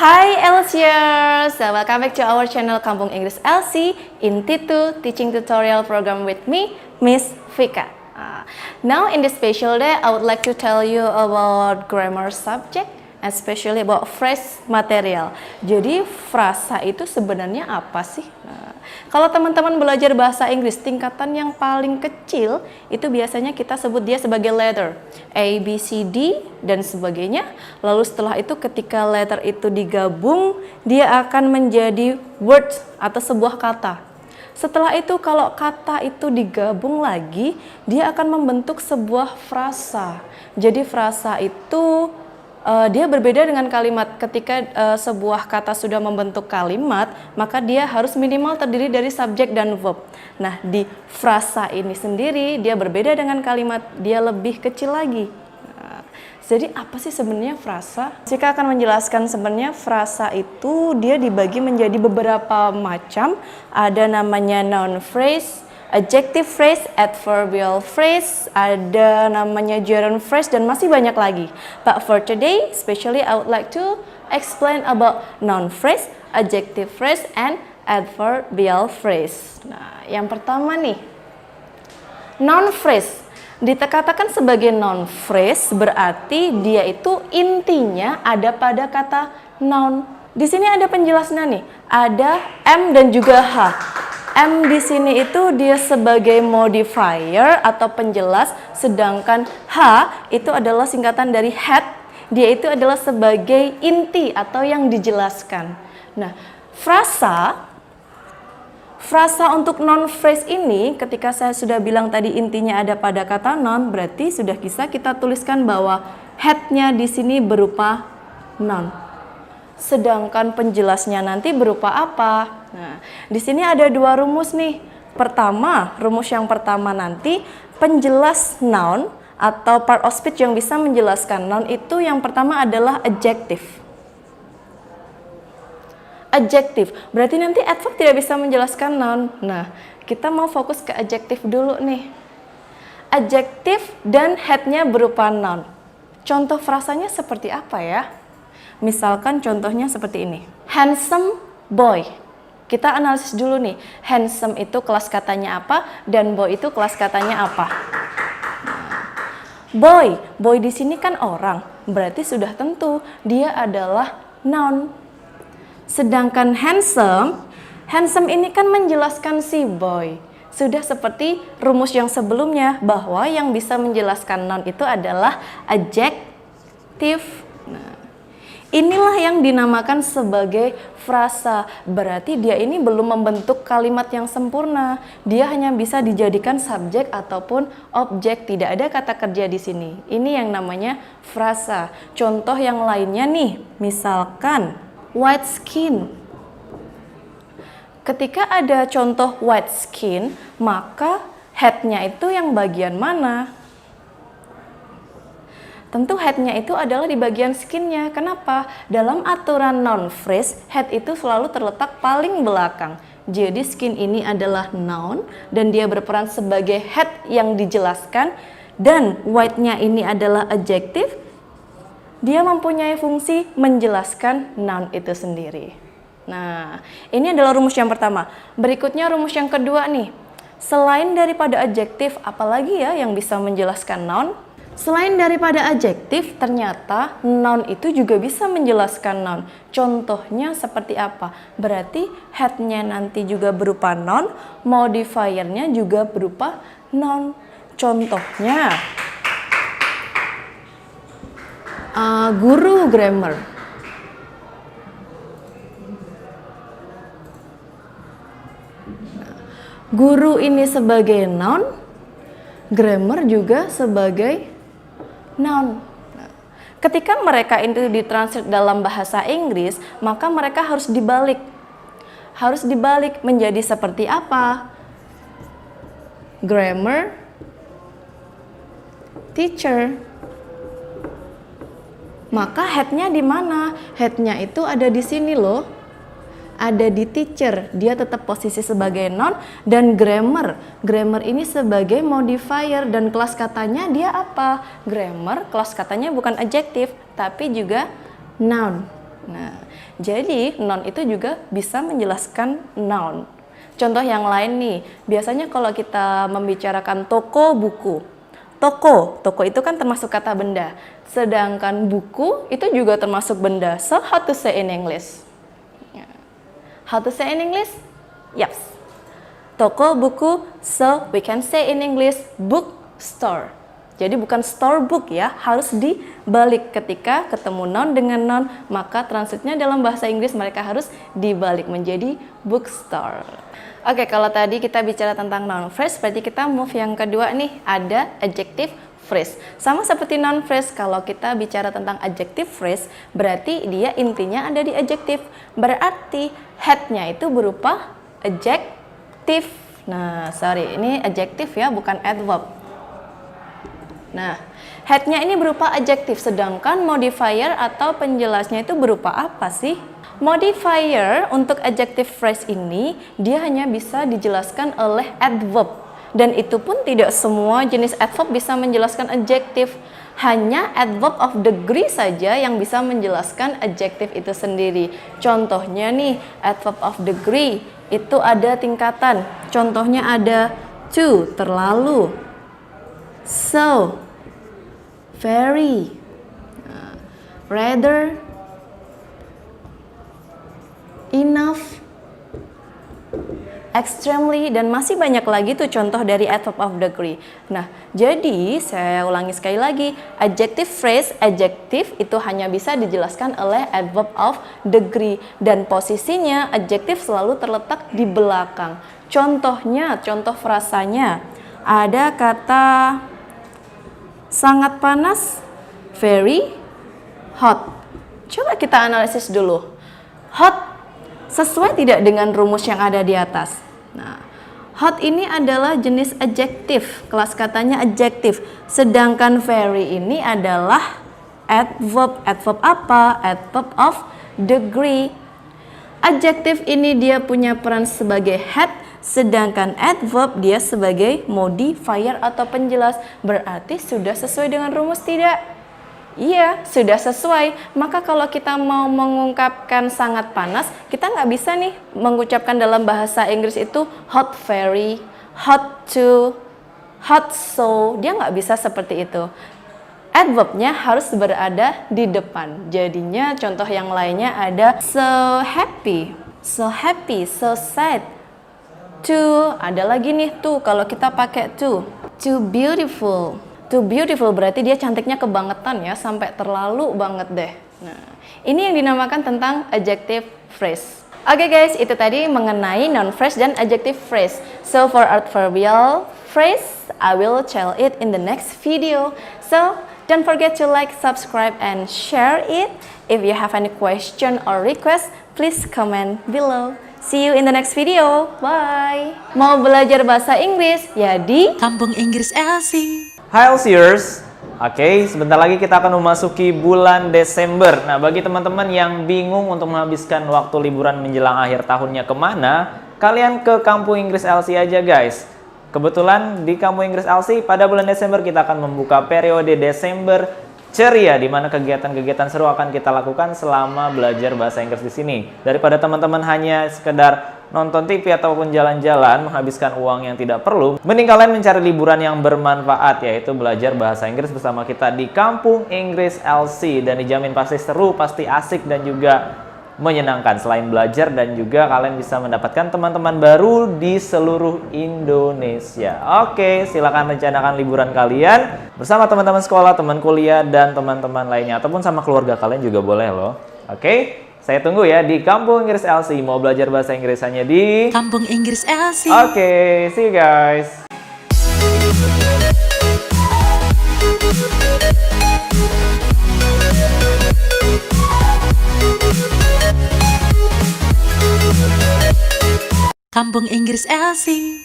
Hi Elsiers, welcome back to our channel Kampung Inggris LC in T2 Teaching Tutorial Program with me, Miss Vika. Now in this special day, I would like to tell you about grammar subject, especially about phrase material. Jadi frasa itu sebenarnya apa sih? Kalau teman-teman belajar bahasa Inggris tingkatan yang paling kecil, itu biasanya kita sebut dia sebagai letter, A, B, C, D, dan sebagainya. Lalu setelah itu ketika letter itu digabung, dia akan menjadi word atau sebuah kata. Setelah itu kalau kata itu digabung lagi, dia akan membentuk sebuah frasa. Jadi frasa itu dia berbeda dengan kalimat. Ketika sebuah kata sudah membentuk kalimat, maka dia harus minimal terdiri dari subjek dan verb. Nah, di frasa ini sendiri dia berbeda dengan kalimat, dia lebih kecil lagi. Jadi apa sih sebenarnya frasa? Jika akan menjelaskan sebenarnya frasa itu dia dibagi menjadi beberapa macam. Ada namanya noun phrase, adjective phrase, adverbial phrase, ada namanya gerund phrase, dan masih banyak lagi. But for today, especially I would like to explain about noun phrase, adjective phrase, and adverbial phrase. Nah, yang pertama nih, noun phrase. Dikatakan sebagai noun phrase berarti dia itu intinya ada pada kata noun. Di sini ada penjelasnya nih, ada M dan juga H. M di sini itu dia sebagai modifier atau penjelas, sedangkan H itu adalah singkatan dari head, dia itu adalah sebagai inti atau yang dijelaskan. Nah, frasa untuk noun phrase ini ketika saya sudah bilang tadi intinya ada pada kata noun, berarti sudah bisa kita tuliskan bahwa headnya di sini berupa noun. Sedangkan penjelasnya nanti berupa apa? Nah, di sini ada dua rumus nih. Pertama, rumus yang pertama nanti penjelas noun atau part of speech yang bisa menjelaskan noun itu yang pertama adalah adjective. Adjective, berarti nanti adverb tidak bisa menjelaskan noun. Nah, kita mau fokus ke adjective dulu nih. Adjective dan headnya berupa noun. Contoh frasanya seperti apa ya? Misalkan contohnya seperti ini. Handsome boy. Kita analisis dulu nih. Handsome itu kelas katanya apa dan boy itu kelas katanya apa? Boy di sini kan orang. Berarti sudah tentu dia adalah noun. Sedangkan handsome ini kan menjelaskan si boy. Sudah seperti rumus yang sebelumnya bahwa yang bisa menjelaskan noun itu adalah adjective. Nah, inilah yang dinamakan sebagai frasa. Berarti dia ini belum membentuk kalimat yang sempurna. Dia hanya bisa dijadikan subjek ataupun objek. Tidak ada kata kerja di sini. Ini yang namanya frasa. Contoh yang lainnya nih, misalkan white skin. Ketika ada contoh white skin, maka headnya itu yang bagian mana? Tentu headnya itu adalah di bagian skinnya. Kenapa? Dalam aturan noun phrase, head itu selalu terletak paling belakang. Jadi skin ini adalah noun dan dia berperan sebagai head yang dijelaskan, dan white-nya ini adalah adjective. Dia mempunyai fungsi menjelaskan noun itu sendiri. Nah, ini adalah rumus yang pertama. Berikutnya rumus yang kedua nih. Selain daripada adjektif, apalagi ya yang bisa menjelaskan noun? Selain daripada adjektif, ternyata noun itu juga bisa menjelaskan noun. Contohnya seperti apa? Berarti head-nya nanti juga berupa noun, modifier-nya juga berupa noun. Contohnya, guru grammar. Guru ini sebagai noun, grammar juga sebagai noun. Ketika mereka itu ditranslate dalam bahasa Inggris, maka mereka harus dibalik. Harus dibalik menjadi seperti apa? Grammar, teacher. Maka headnya di mana? Headnya itu ada di sini loh. Ada di teacher. Dia tetap posisi sebagai noun, dan grammar. Grammar ini sebagai modifier, dan kelas katanya dia apa? Grammar kelas katanya bukan adjektif tapi juga noun. Nah, jadi noun itu juga bisa menjelaskan noun. Contoh yang lain nih, biasanya kalau kita membicarakan toko buku. Toko itu kan termasuk kata benda. Sedangkan buku itu juga termasuk benda. So, how to say in English? How to say in English? Yes. Toko buku, so we can say in English bookstore. Jadi bukan store book ya, harus dibalik. Ketika ketemu noun dengan noun, maka transitnya dalam bahasa Inggris mereka harus dibalik menjadi bookstore. Oke, kalau tadi kita bicara tentang noun phrase, berarti kita move yang kedua nih, ada adjective phrase. Sama seperti noun phrase, kalau kita bicara tentang adjective phrase, berarti dia intinya ada di adjective. Berarti head-nya itu berupa adjective. Nah, sorry, ini adjective ya, bukan adverb. Nah, head-nya ini berupa adjektif, sedangkan modifier atau penjelasnya itu berupa apa sih? Modifier untuk adjective phrase ini, dia hanya bisa dijelaskan oleh adverb. Dan itu pun tidak semua jenis adverb bisa menjelaskan adjektif. Hanya adverb of degree saja yang bisa menjelaskan adjektif itu sendiri. Contohnya nih, adverb of degree itu ada tingkatan. Contohnya ada too, terlalu. So, very, rather, enough, extremely, dan masih banyak lagi tuh contoh dari adverb of degree. Nah, jadi saya ulangi sekali lagi, adjective phrase, adjektif itu hanya bisa dijelaskan oleh adverb of degree, dan posisinya adjektif selalu terletak di belakang. Contohnya, contoh frasanya, ada kata sangat panas, very hot. Coba kita analisis dulu. Hot sesuai tidak dengan rumus yang ada di atas? Nah, hot ini adalah jenis adjektif, kelas katanya adjektif. Sedangkan very ini adalah adverb. Adverb apa? Adverb of degree. Adjektif ini dia punya peran sebagai head, sedangkan adverb dia sebagai modifier atau penjelas. Berarti sudah sesuai dengan rumus tidak? Iya, sudah sesuai. Maka kalau kita mau mengungkapkan sangat panas, kita nggak bisa nih mengucapkan dalam bahasa Inggris itu hot very, hot to, hot so. Dia nggak bisa seperti itu. Adverbnya harus berada di depan. Jadinya contoh yang lainnya ada so happy, so sad. Too, ada lagi nih tuh kalau kita pakai too beautiful. Too beautiful berarti dia cantiknya kebangetan ya, sampai terlalu banget deh. Nah, ini yang dinamakan tentang adjective phrase. Oke guys, itu tadi mengenai noun phrase dan adjective phrase. So for adverbial phrase, I will tell it in the next video. So don't forget to like, subscribe, and share it. If you have any question or request, please comment below. See you in the next video. Bye. Mau belajar bahasa Inggris? Ya di Kampung Inggris LC. Hai Elsiers, oke, sebentar lagi kita akan memasuki bulan Desember. Nah, bagi teman-teman yang bingung untuk menghabiskan waktu liburan menjelang akhir tahunnya kemana, kalian ke Kampung Inggris LC aja guys. Kebetulan di Kampung Inggris LC pada bulan Desember kita akan membuka periode Desember ceria, di mana kegiatan-kegiatan seru akan kita lakukan selama belajar bahasa Inggris di sini. Daripada teman-teman hanya sekedar nonton TV ataupun jalan-jalan menghabiskan uang yang tidak perlu, mending kalian mencari liburan yang bermanfaat, yaitu belajar bahasa Inggris bersama kita di Kampung Inggris LC. Dan dijamin pasti seru, pasti asik, dan juga menyenangkan. Selain belajar, dan juga kalian bisa mendapatkan teman-teman baru di seluruh Indonesia. Oke, silakan rencanakan liburan kalian bersama teman-teman sekolah, teman kuliah, dan teman-teman lainnya, ataupun sama keluarga kalian juga boleh loh. Oke, saya tunggu ya di Kampung Inggris LC. Mau belajar bahasa Inggris hanya di Kampung Inggris LC. Oke, see you guys. Kampung Inggris LC.